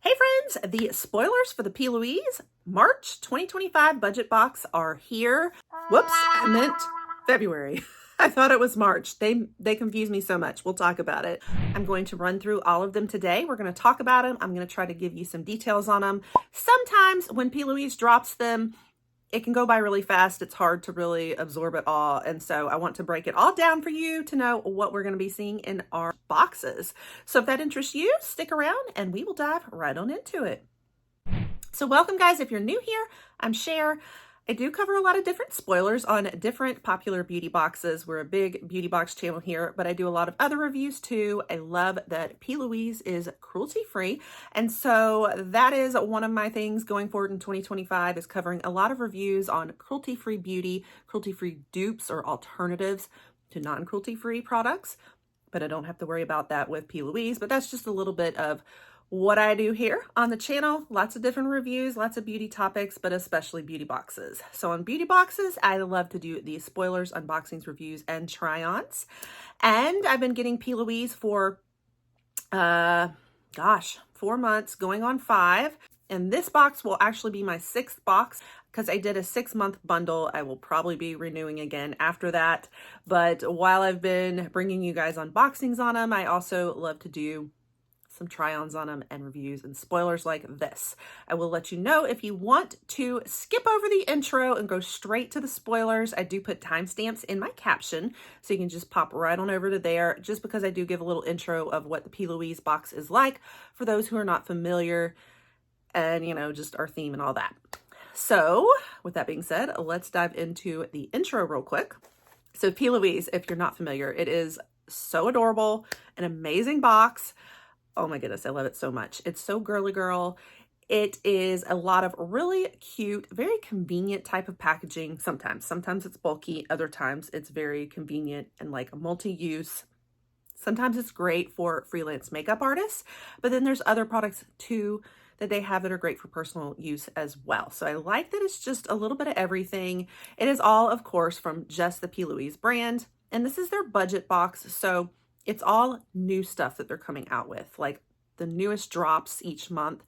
Hey friends, the spoilers for the PLouise March 2025 budget box are here. Whoops, I meant February. I thought it was March. They confuse me so much. We'll talk about it. I'm going to run through all of them today. We're going to talk about them. I'm going to try to give you some details on them. Sometimes when PLouise drops them, it can go by really fast. It's hard to really absorb it all. And so I want to break it all down for you to know what we're going to be seeing in our boxes. So if that interests you, stick around and we will dive right on into it. So welcome guys. If you're new here, I'm Cher. I do cover a lot of different spoilers on different popular beauty boxes. We're a big beauty box channel here, but I do a lot of other reviews too. I love that PLouise is cruelty-free. And so that is one of my things going forward in 2025 is covering a lot of reviews on cruelty-free beauty, cruelty-free dupes or alternatives to non-cruelty-free products. But I don't have to worry about that with PLouise, but that's just a little bit of what I do here on the channel. Lots of different reviews, lots of beauty topics, but especially beauty boxes. So on beauty boxes, I love to do these spoilers, unboxings, reviews, and try-ons. And I've been getting PLouise for, 4 months, going on 5. And this box will actually be my 6th box because I did a 6-month bundle. I will probably be renewing again after that. But while I've been bringing you guys unboxings on them, I also love to do some try-ons on them and reviews and spoilers like this. I will let you know if you want to skip over the intro and go straight to the spoilers. I do put timestamps in my caption, so you can just pop right on over to there, just because I do give a little intro of what the PLouise box is like for those who are not familiar and, you know, just our theme and all that. So with that being said, let's dive into the intro real quick. So PLouise, if you're not familiar, it is so adorable, an amazing box. Oh my goodness, I love it so much. It's so girly girl. It is a lot of really cute, very convenient type of packaging. Sometimes it's bulky. Other times it's very convenient and like multi-use. Sometimes it's great for freelance makeup artists, but then there's other products too that they have that are great for personal use as well. So I like that it's just a little bit of everything. It is all, of course, from just the PLouise brand. And this is their budget box. So it's all new stuff that they're coming out with, like the newest drops each month.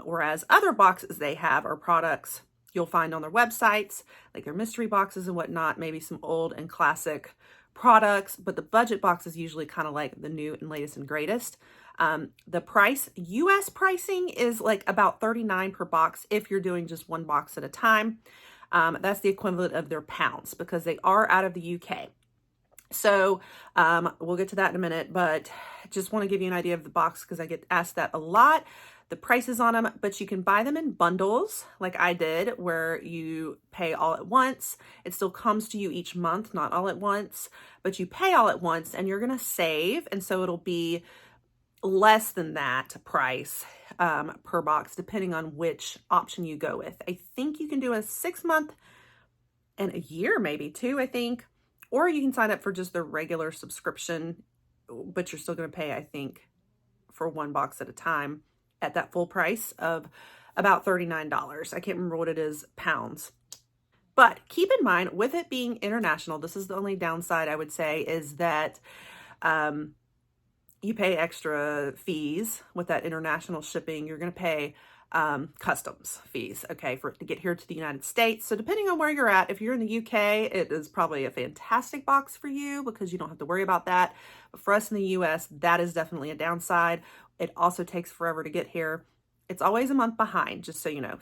Whereas other boxes they have are products you'll find on their websites, like their mystery boxes and whatnot, maybe some old and classic products. But the budget box is usually kind of like the new and latest and greatest. The price, US pricing, is like about $39 per box if you're doing just one box at a time. That's the equivalent of their pounds because they are out of the UK. So we'll get to that in a minute, but just want to give you an idea of the box because I get asked that a lot. The prices on them, but you can buy them in bundles like I did, where you pay all at once. It still comes to you each month, not all at once, but you pay all at once and you're going to save. And so it'll be less than that price per box, depending on which option you go with. I think you can do a 6-month and a year, maybe too, I think. Or you can sign up for just the regular subscription, but you're still going to pay, I think, for one box at a time at that full price of about $39. I can't remember what it is, pounds. But keep in mind, with it being international, this is the only downside I would say, is that you pay extra fees with that international shipping. You're going to pay customs fees, okay, for it to get here to the United States. So depending on where you're at, if you're in the UK, it is probably a fantastic box for you because you don't have to worry about that. But for us in the US, that is definitely a downside. It also takes forever to get here. It's always a month behind, just so you know.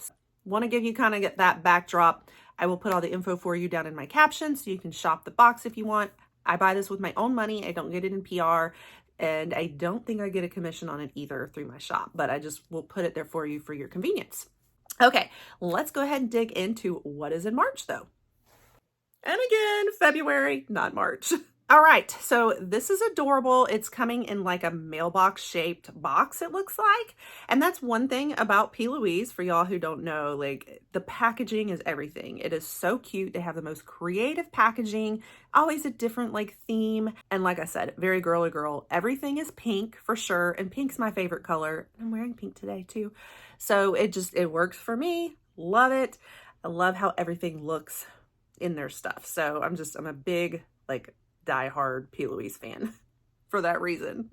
Want to give you kind of get that backdrop. I will put all the info for you down in my caption so you can shop the box if you want. I buy this with my own money. I don't get it in PR. And I don't think I get a commission on it either through my shop, but I just will put it there for you for your convenience. Okay, let's go ahead and dig into what is in March though. And again, February, not March. All right, so this is adorable. It's coming in like a mailbox shaped box, it looks like. And that's one thing about PLouise, for y'all who don't know, like the packaging is everything. It is so cute. They have the most creative packaging, always a different like theme. And like I said, very girly girl. Everything is pink for sure. And pink's my favorite color. I'm wearing pink today too. So it works for me. Love it. I love how everything looks in their stuff. So I'm a big like die-hard PLouise fan for that reason.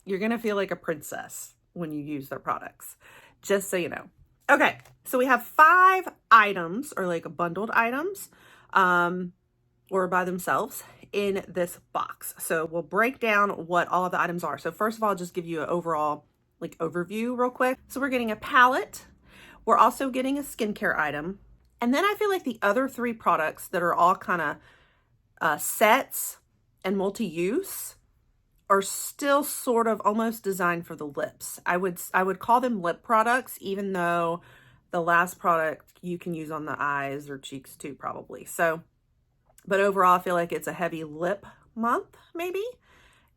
You're gonna feel like a princess when you use their products, just so you know. Okay, so we have 5 items, or like bundled items, or by themselves in this box. So we'll break down what all of the items are. So first of all, I'll just give you an overall like overview real quick. So we're getting a palette. We're also getting a skincare item. And then I feel like the other 3 products that are all kind of sets and multi-use are still sort of almost designed for the lips. I would call them lip products, even though the last product you can use on the eyes or cheeks too, probably. So, but overall, I feel like it's a heavy lip month, maybe,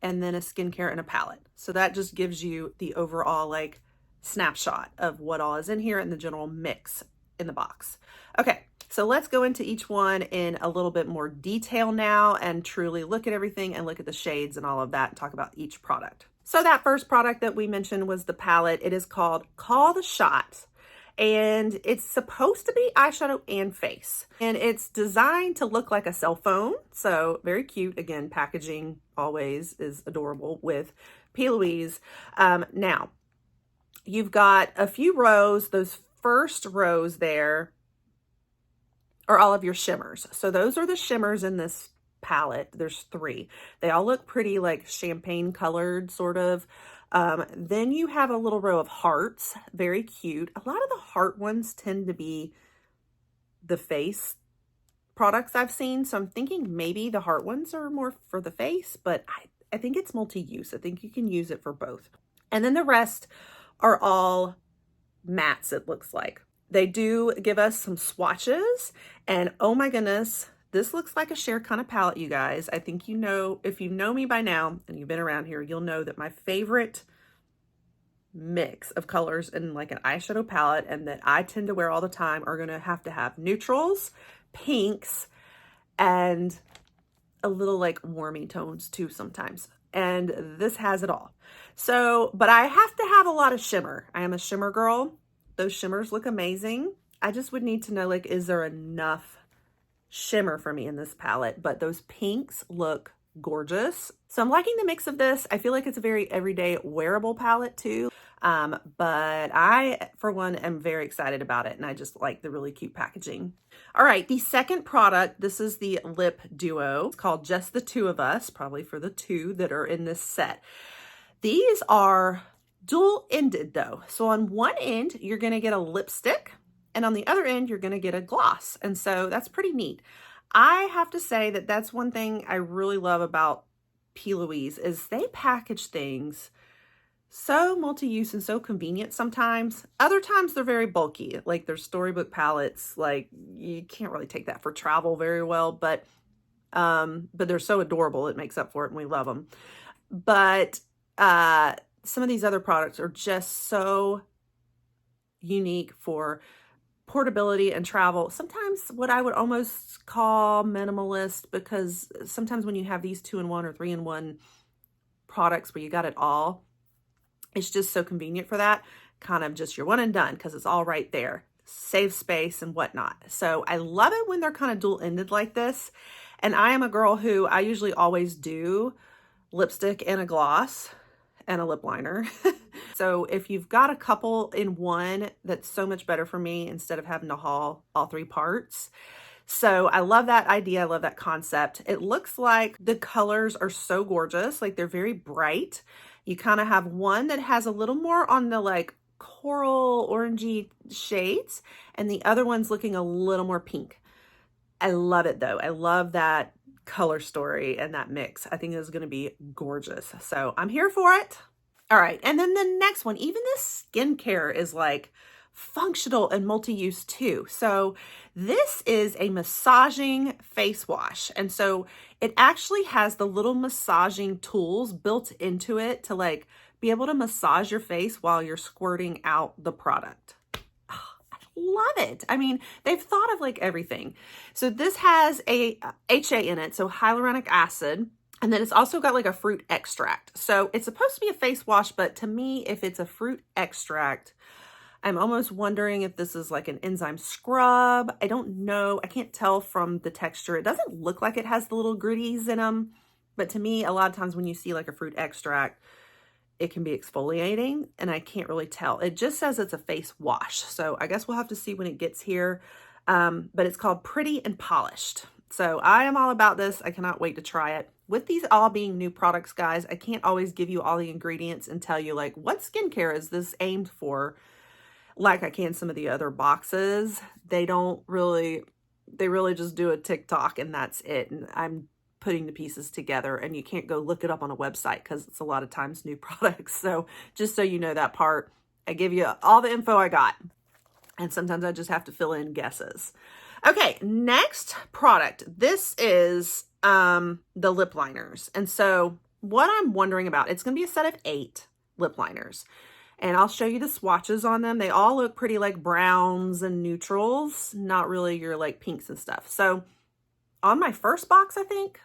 and then a skincare and a palette. So that just gives you the overall like snapshot of what all is in here and the general mix in the box. Okay, so let's go into each one in a little bit more detail now and truly look at everything and look at the shades and all of that and talk about each product. So that first product that we mentioned was the palette. It is called Call the Shot, and it's supposed to be eyeshadow and face, and it's designed to look like a cell phone. So very cute. Again, packaging always is adorable with PLouise. Now you've got a few rows. Those first rows there are all of your shimmers. So those are the shimmers in this palette. There's 3. They all look pretty like champagne colored sort of. Then you have a little row of hearts, very cute. A lot of the heart ones tend to be the face products I've seen. So I'm thinking maybe the heart ones are more for the face, but I think it's multi-use. I think you can use it for both. And then the rest are all mattes, it looks like. They do give us some swatches, and oh my goodness, this looks like a Cher kind of palette, you guys. I think you know, if you know me by now and you've been around here, you'll know that my favorite mix of colors in like an eyeshadow palette and that I tend to wear all the time are going to have neutrals, pinks, and a little like warmy tones too sometimes. And this has it all. So, but I have to have a lot of shimmer. I am a shimmer girl. Those shimmers look amazing. I just would need to know, like, is there enough shimmer for me in this palette? But those pinks look gorgeous. So I'm liking the mix of this. I feel like it's a very everyday wearable palette too. But I, for one, am very excited about it. And I just like the really cute packaging. All right, the second product, this is the lip duo. It's called Just the Two of Us, probably for the 2 that are in this set. These are dual-ended though. So on one end, you're gonna get a lipstick, and on the other end, you're gonna get a gloss. And so that's pretty neat. I have to say that that's one thing I really love about PLouise is they package things so multi-use and so convenient sometimes. Other times they're very bulky, like their storybook palettes, like you can't really take that for travel very well, but they're so adorable, it makes up for it, and we love them. But some of these other products are just so unique for portability and travel. Sometimes what I would almost call minimalist, because sometimes when you have these 2-in-1 or 3-in-1 products where you got it all, it's just so convenient for that. Kind of just your one and done because it's all right there. Save space and whatnot. So I love it when they're kind of dual-ended like this. And I am a girl who I usually always do lipstick and a gloss and a lip liner. So if you've got a couple in one, that's so much better for me instead of having to haul all 3 parts. So I love that idea. I love that concept. It looks like the colors are so gorgeous. Like they're very bright. You kind of have one that has a little more on the like coral orangey shades, and the other one's looking a little more pink. I love it though. I love that color story and that mix. I think it's going to be gorgeous. So I'm here for it. All right. And then the next one, even this skincare is like functional and multi-use too. So this is a massaging face wash. And so it actually has the little massaging tools built into it to like be able to massage your face while you're squirting out the product. Oh, I love it. I mean, they've thought of like everything. So this has a HA in it, so hyaluronic acid. And then it's also got like a fruit extract. So it's supposed to be a face wash, but to me, if it's a fruit extract, I'm almost wondering if this is like an enzyme scrub. I don't know. I can't tell from the texture. It doesn't look like it has the little gritties in them. But to me, a lot of times when you see like a fruit extract, it can be exfoliating, and I can't really tell. It just says it's a face wash. So I guess we'll have to see when it gets here. But it's called Pretty and Polished. So I am all about this. I cannot wait to try it. With these all being new products, guys, I can't always give you all the ingredients and tell you like what skincare is this aimed for, like I can some of the other boxes. They really just do a TikTok and that's it. And I'm putting the pieces together, and you can't go look it up on a website because it's a lot of times new products. So just so you know that part, I give you all the info I got. And sometimes I just have to fill in guesses. Okay, next product. This is the lip liners. And so what I'm wondering about, it's going to be a set of 8 lip liners. And I'll show you the swatches on them. They all look pretty like browns and neutrals, not really your like pinks and stuff. So on my first box, I think,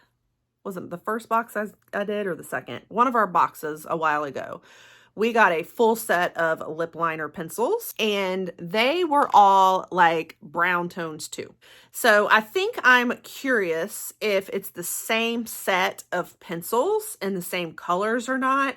was it the first box I did or the second? One of our boxes a while ago, we got a full set of lip liner pencils, and they were all like brown tones too. So I think I'm curious if it's the same set of pencils and the same colors or not.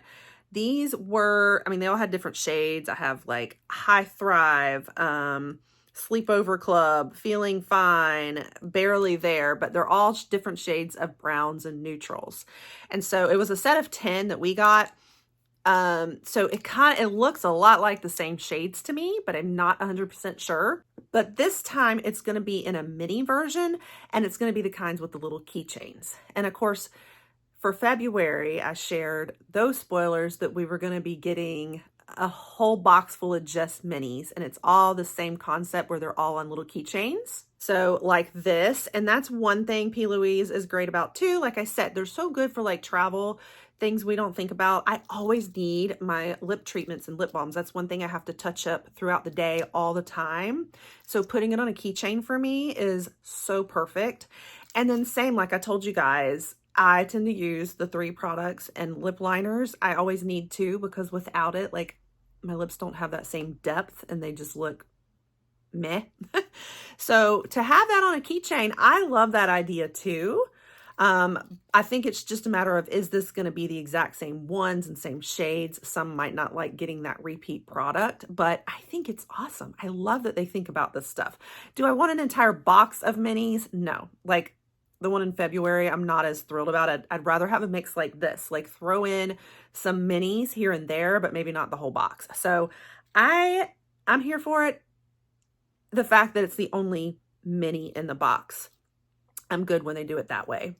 These were, I mean, they all had different shades. I have like High Thrive, Sleepover Club, Feeling Fine, Barely There, but they're all different shades of browns and neutrals. And so it was a set of 10 that we got. So it looks a lot like the same shades to me, but I'm not 100% sure. But this time it's going to be in a mini version, and it's going to be the kinds with the little keychains. And of course, for February, I shared those spoilers that we were going to be getting a whole box full of just minis, and it's all the same concept where they're all on little keychains. So like this, and that's one thing PLouise is great about too. Like I said, they're so good for like travel, things we don't think about. I always need my lip treatments and lip balms. That's one thing I have to touch up throughout the day all the time. So putting it on a keychain for me is so perfect. And then same, like I told you guys, I tend to use the 3 products and lip liners. I always need to, because without it, like my lips don't have that same depth and they just look meh. So to have that on a keychain, I love that idea too. I think it's just a matter of, is this going to be the exact same ones and same shades? Some might not like getting that repeat product, but I think it's awesome. I love that they think about this stuff. Do I want an entire box of minis? No. Like the one in February, I'm not as thrilled about it. I'd rather have a mix like this, like throw in some minis here and there, but maybe not the whole box. So I'm here for it. The fact that it's the only mini in the box, I'm good when they do it that way.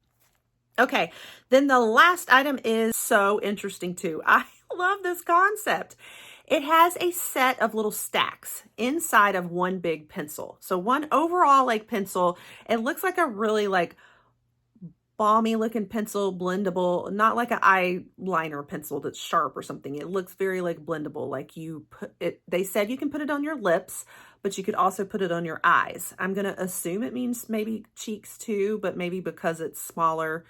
Okay, then the last item is so interesting too. I love this concept. It has a set of little stacks inside of one big pencil. So one overall like pencil, it looks like a really like balmy looking pencil, blendable, not like an eyeliner pencil that's sharp or something. It looks very like blendable. Like you put it, they said you can put it on your lips, but you could also put it on your eyes. I'm going to assume it means maybe cheeks too, but maybe because it's smaller,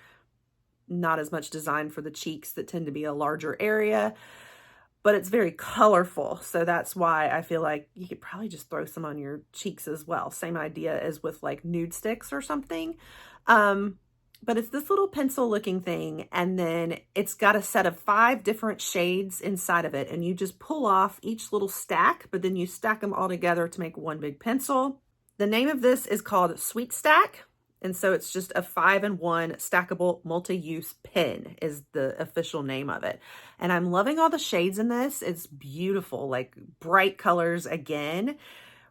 not as much designed for the cheeks that tend to be a larger area, but it's very colorful. So that's why I feel like you could probably just throw some on your cheeks as well. Same idea as with like nude sticks or something. But it's this little pencil looking thing. And then it's got a set of 5 different shades inside of it. And you just pull off each little stack, but then you stack them all together to make one big pencil. The name of this is called Sweet Stack. And so it's just a 5-in-1 stackable multi-use pen is the official name of it. And I'm loving all the shades in this. It's beautiful, like bright colors again.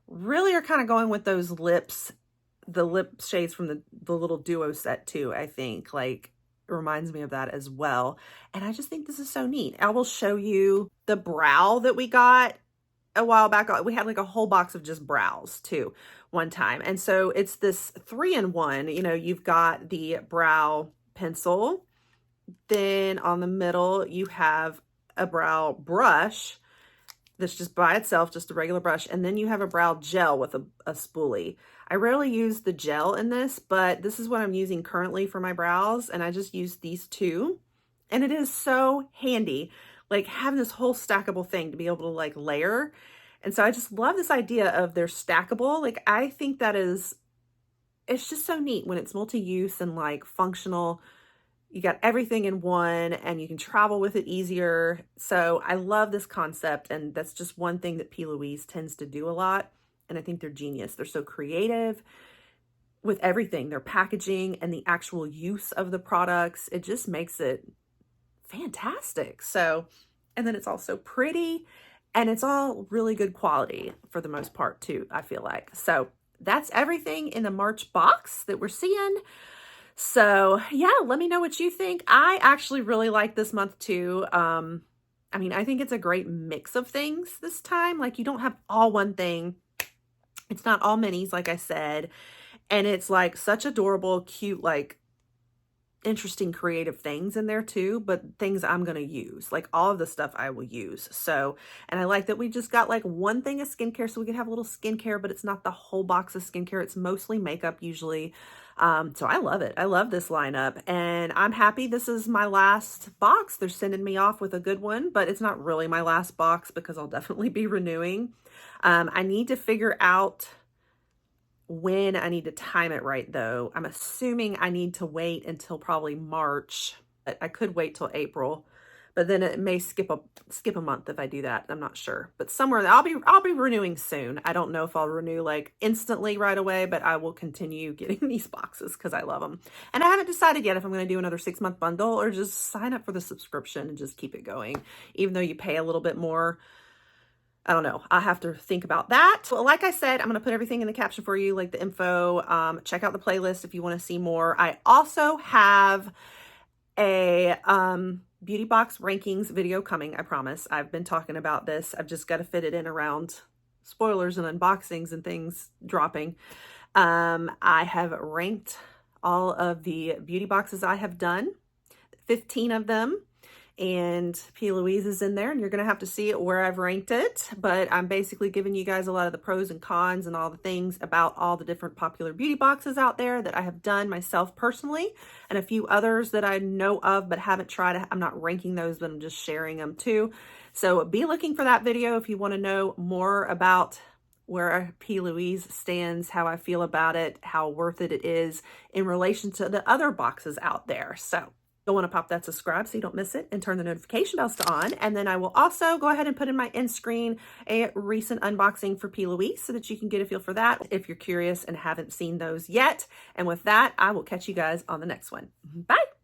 Really are kind of going with those lips, the lip shades from the little duo set too, I think. Like it reminds me of that as well. And I just think this is so neat. I will show you the brow that we got a while back. We had like a whole box of just brows too one time. And so it's this 3-in-1, you know, you've got the brow pencil, then on the middle you have a brow brush that's just by itself, just a regular brush. And then you have a brow gel with a spoolie. I rarely use the gel in this, but this is what I'm using currently for my brows. And I just use these 2. And it is so handy, like having this whole stackable thing to be able to like layer. And so I just love this idea of they're stackable. Like I think that is, it's just so neat when it's multi-use and like functional. You got everything in one and you can travel with it easier. So I love this concept, and that's just one thing that PLouise tends to do a lot. And I think they're genius. They're so creative with everything, their packaging and the actual use of the products. It just makes it fantastic. So, and then it's also pretty, and it's all really good quality for the most part too, I feel like. So that's everything in the March box that we're seeing. So yeah, let me know what you think. I actually really like this month too. I mean, I think it's a great mix of things this time. Like, you don't have all one thing. It's not all minis, like I said. And it's like such adorable, cute, like interesting creative things in there too, but things I'm going to use. Like, all of the stuff I will use. So, and I like that we just got like one thing of skincare, so we can have a little skincare, but it's not the whole box of skincare. It's mostly makeup usually. So I love it. I love this lineup, and I'm happy this is my last box. They're sending me off with a good one, but it's not really my last box because I'll definitely be renewing. I need to figure out when I need to time it right though. I'm assuming I need to wait until probably March. I could wait till April, but then it may skip a month if I do that. I'm not sure, but somewhere I'll be renewing soon. I don't know if I'll renew like instantly right away, but I will continue getting these boxes because I love them. And I haven't decided yet if I'm going to do another 6-month bundle or just sign up for the subscription and just keep it going, even though you pay a little bit more. I don't know. I have to think about that. Well, like I said, I'm going to put everything in the caption for you, like the info. Check out the playlist if you want to see more. I also have a beauty box rankings video coming, I promise. I've been talking about this. I've just got to fit it in around spoilers and unboxings and things dropping. I have ranked all of the beauty boxes I have done, 15 of them. And PLouise is in there, and you're going to have to see it where I've ranked it. But I'm basically giving you guys a lot of the pros and cons and all the things about all the different popular beauty boxes out there that I have done myself personally, and a few others that I know of but haven't tried. I'm not ranking those, but I'm just sharing them too. So be looking for that video if you want to know more about where PLouise stands, how I feel about it, how worth it is in relation to the other boxes out there. So you'll want to pop that subscribe so you don't miss it, and turn the notification bells to on. And then I will also go ahead and put in my end screen a recent unboxing for PLouise so that you can get a feel for that if you're curious and haven't seen those yet. And with that, I will catch you guys on the next one. Bye.